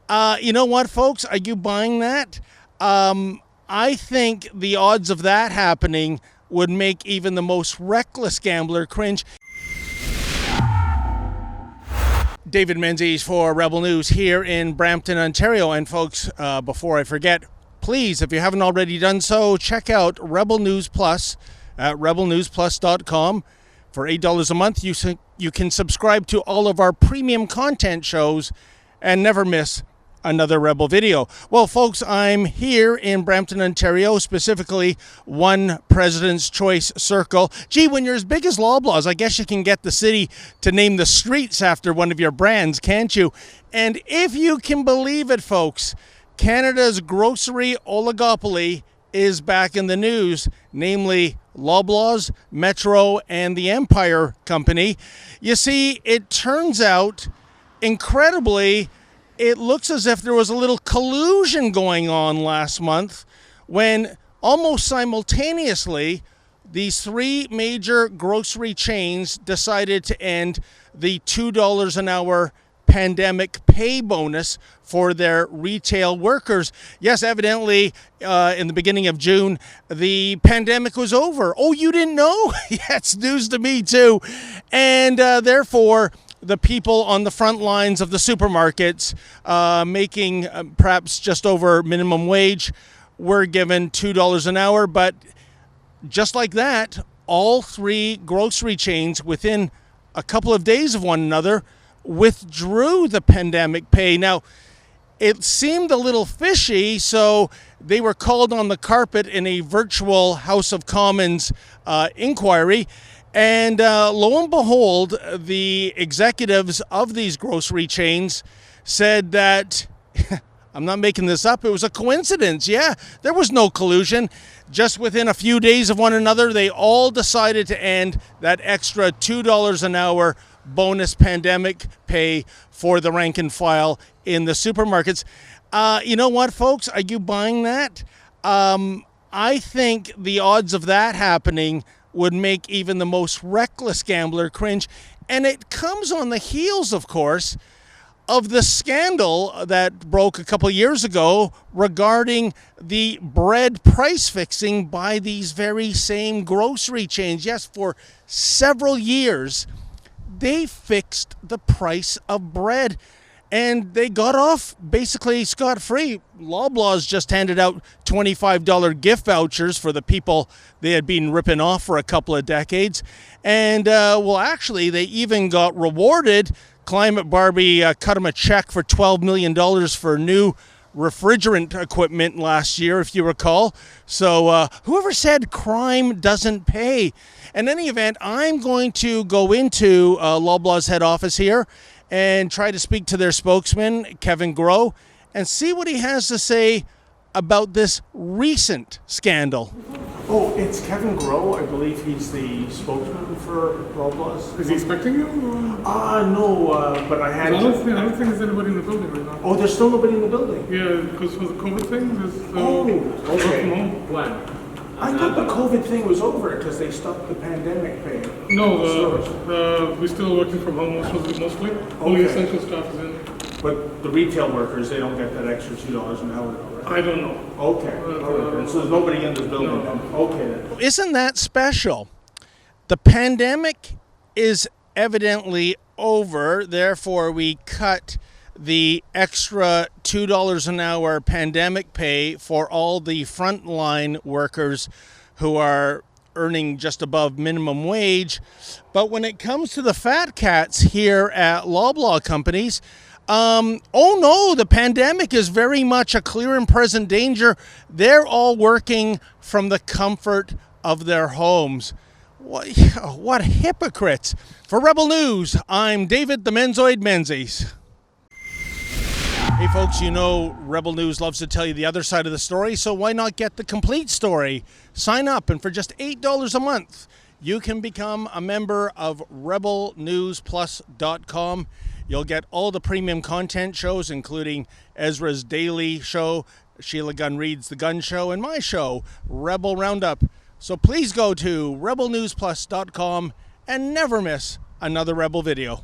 You know what, folks? Are you buying that? I think the odds of that happening would make even the most reckless gambler cringe. David Menzies for Rebel News here in Brampton, Ontario. And folks, before I forget, please, if you haven't already done so, check out Rebel News Plus at rebelnewsplus.com. For $8 a month, you can subscribe to all of our premium content shows and never miss another Rebel video. Well, folks, I'm here in Brampton, Ontario, specifically One President's Choice Circle. Gee, when you're as big as Loblaws, I guess you can get the city to name the streets after one of your brands, can't you? And if you can believe it, folks, Canada's grocery oligopoly is back in the news, namely Loblaws, Metro, and the Empire Company. You see, it turns out, incredibly, it looks as if there was a little collusion going on last month when almost simultaneously these three major grocery chains decided to end the $2 an hour pandemic pay bonus for their retail workers. Yes, evidently, in the beginning of June, the pandemic was over. Oh, you didn't know? Yeah, it's news to me too. And therefore, the people on the front lines of the supermarkets making perhaps just over minimum wage were given $2 an hour. But just like that, all three grocery chains within a couple of days of one another withdrew the pandemic pay. Now, it seemed a little fishy, so they were called on the carpet in a virtual House of Commons inquiry. And lo and behold, the executives of these grocery chains said that, I'm not making this up, it was a coincidence. Yeah, there was no collusion. Just within a few days of one another, they all decided to end that extra $2 an hour bonus pandemic pay for the rank and file in the supermarkets. You know what, folks? Are you buying that? I think the odds of that happening would make even the most reckless gambler cringe. And it comes on the heels, of course, of the scandal that broke a couple of years ago regarding the bread price fixing by these very same grocery chains. Yes, for several years, they fixed the price of bread. And they got off basically scot-free. Loblaws just handed out $25 gift vouchers for the people they had been ripping off for a couple of decades. And, well, actually, they even got rewarded. Climate Barbie cut them a check for $12 million for new refrigerant equipment last year, if you recall. So whoever said crime doesn't pay? In any event, I'm going to go into Loblaw's head office here and try to speak to their spokesman, Kevin Groh, and see what he has to say about this recent scandal. Oh, it's Kevin Groh. I believe he's the spokesman for Loblaws. Is he expecting you? No, but I had... I don't think there's anybody in the building right now. Oh, there's still nobody in the building? Yeah, because for the COVID thing, there's... okay. Work from home. When? I thought the COVID thing was over because they stopped the pandemic pay. No, we're still working from home mostly. Only essential staff is in. But the retail workers, they don't get that extra $2 an hour, right? I don't know. Okay. All right. So there's nobody in the building then? Okay then. Isn't that special? The pandemic is evidently over, therefore we cut the extra $2 an hour pandemic pay for all the frontline workers who are earning just above minimum wage. But when it comes to the fat cats here at Loblaw companies, oh no, the pandemic is very much a clear and present danger. They're all working from the comfort of their homes. What hypocrites. For Rebel News, I'm David the Menzoid Menzies. Hey folks, you know Rebel News loves to tell you the other side of the story, so why not get the complete story? Sign up, and for just $8 a month, you can become a member of rebelnewsplus.com. You'll get all the premium content shows, including Ezra's Daily Show, Sheila Gunn Reads The Gun Show, and my show, Rebel Roundup. So please go to rebelnewsplus.com and never miss another Rebel video.